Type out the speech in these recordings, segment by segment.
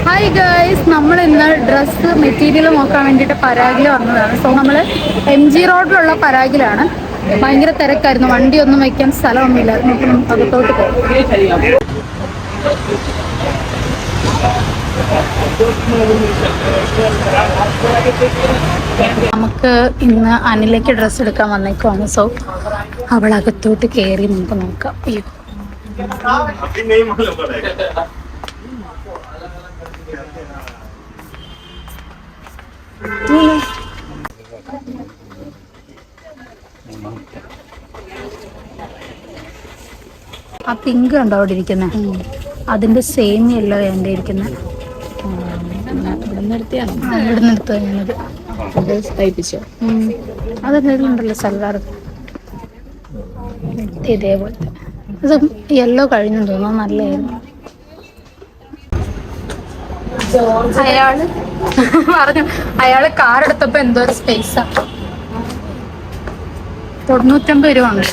Hi guys, നമ്മൾ ഇന്ന് dress material നോക്കാൻ വേണ്ടിയിട്ട് പരാഗിൽ വന്നതാണ്. സോ നമ്മൾ MG റോഡിലുള്ള പരാഗിലാണ്. ഭയങ്കര തിരക്കായിരുന്നു, വണ്ടി ഒന്നും വെക്കാൻ സ്ഥലമൊന്നുമില്ലായിരുന്നു. അപ്പം അകത്തോട്ട് പോകും. നമുക്ക് ഇന്ന് അനിലേക്ക് ഡ്രസ്സ് എടുക്കാൻ വന്നേക്കുവാണ്. സോ അവൾ അകത്തോട്ട് കയറി നമുക്ക് നോക്കാം. അയ്യോ, ആ പിങ്ക് കണ്ടോ അവിടെ ഇരിക്കുന്നത്? അതിന്റെ സെയിം യെല്ലോ എൻ്റെ ഇരിക്കുന്നത്. ഇവിടുന്ന് എടുത്തു ഞാനത് അതെന്തെങ്കിലുണ്ടല്ലോ സൽവാർ, ഇതേപോലത്തെ. ഇത് യെല്ലോ കഴിഞ്ഞു തോന്നുന്നു, നല്ലതായിരുന്നു. അയാള് പറഞ്ഞു, അയാള് കാർ എടുത്തപ്പോ എന്തോ ഒരു സ്പേസാ. 950 രൂപ ഉണ്ട്.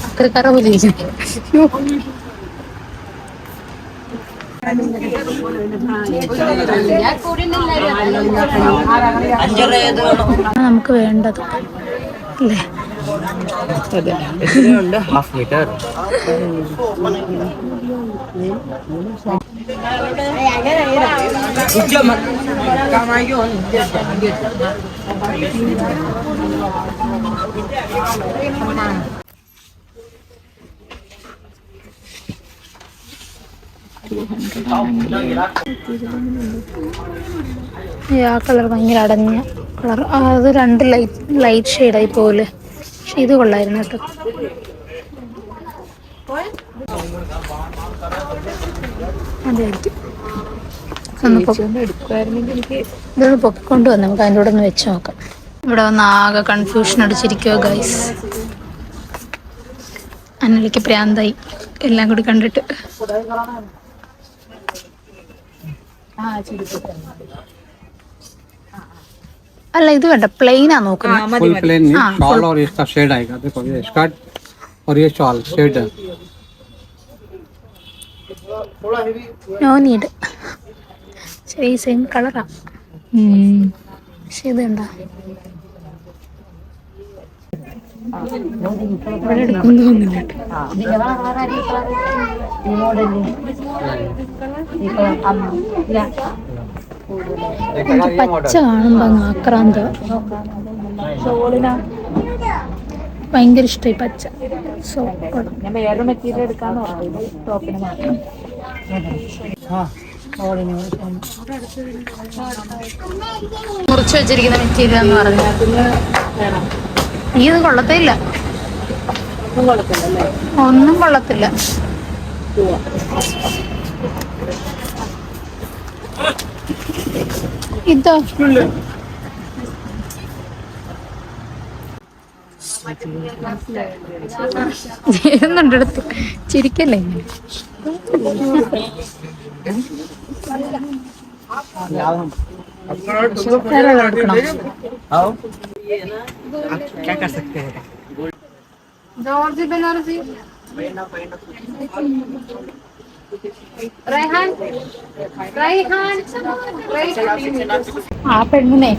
അക്കരക്കാര പോലെ നമുക്ക് വേണ്ടത് അല്ലേ? ഹാഫ് മീറ്റർ ആ കളർ ഭയങ്കര അടഞ്ഞ കളർ. അത് രണ്ട് ലൈറ്റ് ഷെയ്ഡായി പോലെ. പക്ഷെ ഇത് കൊള്ളായിരുന്നു കേട്ടോ. അതായിരിക്കും ഇതൊന്ന് പൊക്കിക്കൊണ്ട് വന്ന് നമുക്ക് അതിൻ്റെ കൂടെ ഒന്ന് വെച്ച് നോക്കാം. ഇവിടെ വന്ന് ആകെ കൺഫ്യൂഷൻ അടിച്ചിരിക്കുവോ ഗൈസ്. അന്നലേക്ക് പ്രാന്തായി എല്ലാം കൂടി കണ്ടിട്ട്. അല്ല, ഇത് വേണ്ട, പ്ലെയിനാ നോക്കുന്നത്. No need. ശരി, സെയിം കളറാ. പക്ഷെ ഇത് കണ്ടാ ഇവിടെ എടുക്കുന്നു തോന്നുന്നില്ല. പച്ച കാണുമ്പോ ആക്രാന്ത. ഭയങ്കര ഇഷ്ടമായി പച്ച. സോ വേറെ മെറ്റീരിയൽ എടുക്കാന്ന് പറഞ്ഞു, ടോപ്പിന് മാത്രം. മുറിച്ച് വെച്ചിരിക്കുന്ന മെറ്റീരിയൽ എന്ന് പറഞ്ഞു. ഇത് കൊള്ളത്തില്ല, ഒന്നും കൊള്ളത്തില്ല. ഇതോ ചെയ്യുന്നുണ്ട്, എടുത്ത് ചിരിക്കല്ലേ ഇങ്ങനെ. क्या कर सकते हैं? जॉर्जी बनारसी റൈഹാൻ ആ പെണ്ണിനെ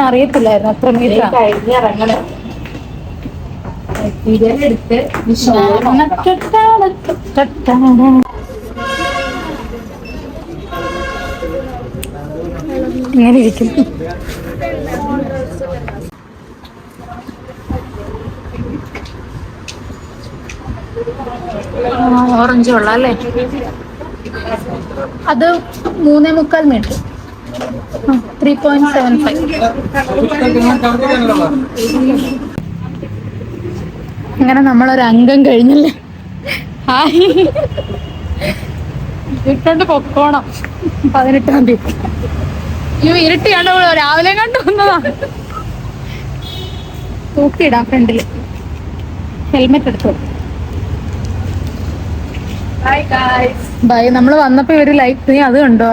അറിയത്തില്ലായിരുന്നു അത്ര മീറ്റർ കഴിഞ്ഞിറങ്ങണം. എടുത്ത് ഇങ്ങനെ ഇരിക്കും. ഓറഞ്ച് കൊള്ളാം അല്ലേ? അത് 3.25 മീറ്റർ, 3.75. അങ്ങനെ നമ്മളൊരു അംഗം കഴിഞ്ഞല്ലേ. ഹായ്, ഇട്ടോണ്ട് പൊക്കോണം. 18-ാം തീയതി ഇരുട്ടി കണ്ടോ? രാവിലെ കണ്ടു വന്നതാ. തൂക്കിയിടാം ഫ്രണ്ടില്. ഹെൽമെറ്റ് എടുത്തു. ബൈ. നമ്മൾ വന്നപ്പോ ഇവര് ലൈറ്റ്, നീ അത് കണ്ടോ?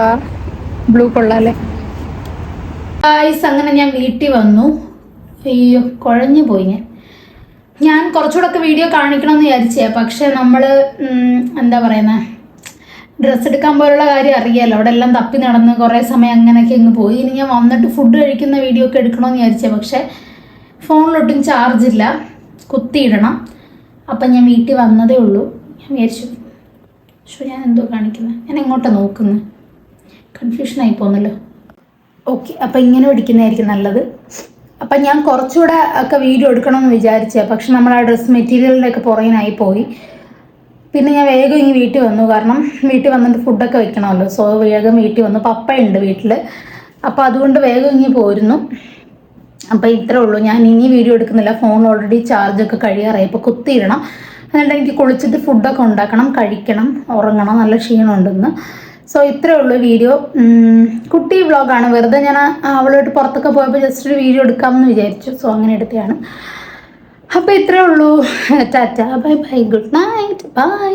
ബ്ലൂ കൊള്ളാല്ലേ ഗൈസ്. അങ്ങനെ ഞാൻ വീട്ടിൽ വന്നു. അയ്യോ, കുഴഞ്ഞു പോയി. ഞാൻ കുറച്ചുകൂടെ ഒക്കെ വീഡിയോ കാണിക്കണം എന്ന് വിചാരിച്ചേ. പക്ഷെ നമ്മള് എന്താ പറയുന്നത്, ഡ്രസ്സ് എടുക്കാൻ പോലുള്ള കാര്യം അറിയാമല്ലോ, അവിടെ എല്ലാം തപ്പി നടന്ന് കുറേ സമയം അങ്ങനെയൊക്കെ അങ്ങ് പോയി. ഇനി ഞാൻ വന്നിട്ട് ഫുഡ് കഴിക്കുന്ന വീഡിയോ ഒക്കെ എടുക്കണമെന്ന് വിചാരിച്ചത്, പക്ഷേ ഫോണിലൊട്ടും ചാർജില്ല, കുത്തിയിടണം. അപ്പം ഞാൻ വീട്ടിൽ വന്നതേ ഉള്ളൂ. ഞാൻ വിചാരിച്ചു ഞാൻ എന്തോ കാണിക്കുന്നത്, ഞാൻ എങ്ങോട്ടാണ് നോക്കുന്നത്, കൺഫ്യൂഷനായി പോകുന്നല്ലോ. ഓക്കെ, അപ്പം ഇങ്ങനെ പിടിക്കുന്നതായിരിക്കും നല്ലത്. അപ്പം ഞാൻ കുറച്ചുകൂടെ ഒക്കെ വീഡിയോ എടുക്കണമെന്ന് വിചാരിച്ചത്, പക്ഷെ നമ്മൾ ആ ഡ്രസ്സ് മെറ്റീരിയലിൻ്റെ ഒക്കെ പുറകിനായി പോയി. പിന്നെ ഞാൻ വേഗം ഇങ്ങ് വീട്ടിൽ വന്നു, കാരണം വീട്ടിൽ വന്നിട്ട് ഫുഡൊക്കെ വെക്കണമല്ലോ. സോ വേഗം വീട്ടിൽ വന്നു. പപ്പയുണ്ട് വീട്ടിൽ, അപ്പോൾ അതുകൊണ്ട് വേഗം ഇങ്ങ് പോരുന്നു. അപ്പോൾ ഇത്രേ ഉള്ളൂ. ഞാൻ ഇനി വീഡിയോ എടുക്കുന്നില്ല, ഫോൺ ഓൾറെഡി ചാർജൊക്കെ കഴിയാറായി. അപ്പോൾ കുത്തിയിടണം. എന്നിട്ട് എനിക്ക് കുളിച്ചിട്ട് ഫുഡൊക്കെ ഉണ്ടാക്കണം, കഴിക്കണം, ഉറങ്ങണം. നല്ല ക്ഷീണമുണ്ടെന്ന്. സോ ഇത്രേ ഉള്ളൂ വീഡിയോ. കുട്ടി വ്ളോഗാണ്, വെറുതെ ഞാൻ അവളോട്ട് പുറത്തൊക്കെ പോയപ്പോൾ ജസ്റ്റ് ഒരു വീഡിയോ എടുക്കാമെന്ന് വിചാരിച്ചു. സോ അങ്ങനെ എടുത്തതാണ്. അപ്പോൾ ഇത്രേ ഉള്ളൂ. Tata, bye bye, good night, by.